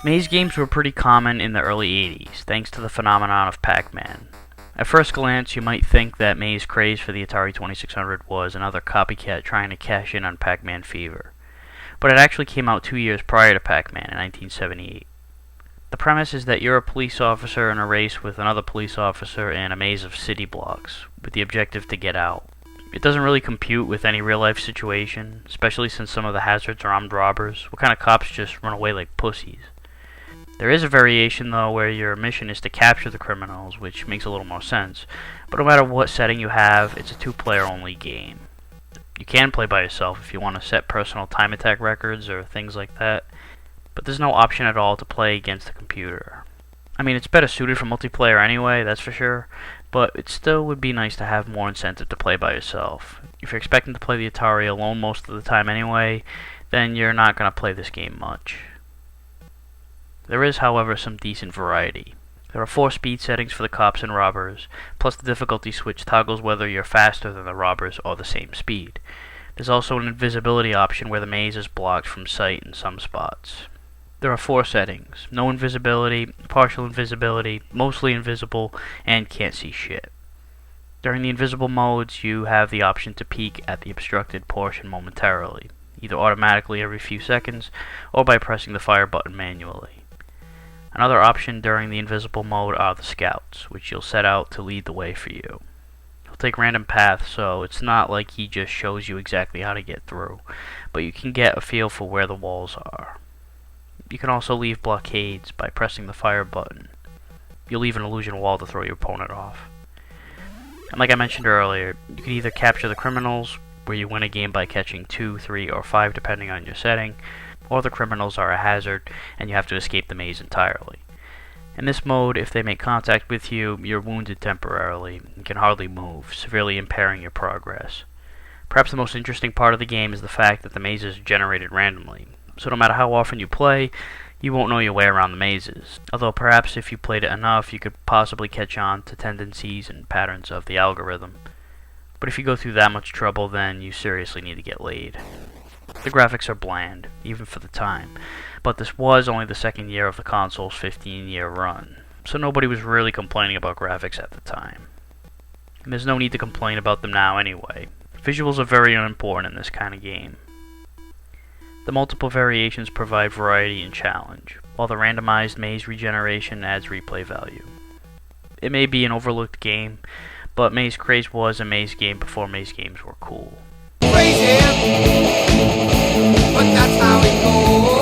Maze games were pretty common in the early 80s, thanks to the phenomenon of Pac-Man. At first glance, you might think that Maze Craze for the Atari 2600 was another copycat trying to cash in on Pac-Man fever. But it actually came out 2 years prior to Pac-Man in 1978. The premise is that you're a police officer in a race with another police officer in a maze of city blocks, with the objective to get out. It doesn't really compute with any real-life situation, especially since some of the hazards are armed robbers. What kind of cops just run away like pussies? There is a variation, though, where your mission is to capture the criminals, which makes a little more sense. But no matter what setting you have, it's a two-player only game. You can play by yourself if you want to set personal time attack records or things like that, but there's no option at all to play against a computer. I mean, it's better suited for multiplayer anyway, that's for sure, but it still would be nice to have more incentive to play by yourself. If you're expecting to play the Atari alone most of the time anyway, then you're not going to play this game much. There is, however, some decent variety. There are 4 speed settings for the cops and robbers, plus the difficulty switch toggles whether you're faster than the robbers or the same speed. There's also an invisibility option where the maze is blocked from sight in some spots. There are 4 settings: no invisibility, partial invisibility, mostly invisible, and can't see shit. During the invisible modes, you have the option to peek at the obstructed portion momentarily, either automatically every few seconds, or by pressing the fire button manually. Another option during the invisible mode are the scouts, which you'll set out to lead the way for you. He'll take random paths, so it's not like he just shows you exactly how to get through, but you can get a feel for where the walls are. You can also leave blockades by pressing the fire button. You'll leave an illusion wall to throw your opponent off. And like I mentioned earlier, you can either capture the criminals, where you win a game by catching 2, 3, or 5 depending on your setting, or the criminals are a hazard and you have to escape the maze entirely. In this mode, if they make contact with you, you're wounded temporarily and can hardly move, severely impairing your progress. Perhaps the most interesting part of the game is the fact that the mazes are generated randomly, so no matter how often you play, you won't know your way around the mazes. Although perhaps if you played it enough, you could possibly catch on to tendencies and patterns of the algorithm. But if you go through that much trouble, then you seriously need to get laid. The graphics are bland, even for the time, but this was only the second year of the console's 15-year run, so nobody was really complaining about graphics at the time. And there's no need to complain about them now anyway. Visuals are very unimportant in this kind of game. The multiple variations provide variety and challenge, while the randomized maze regeneration adds replay value. It may be an overlooked game, but Maze Craze was a maze game before maze games were cool. Crazy, but that's how it goes.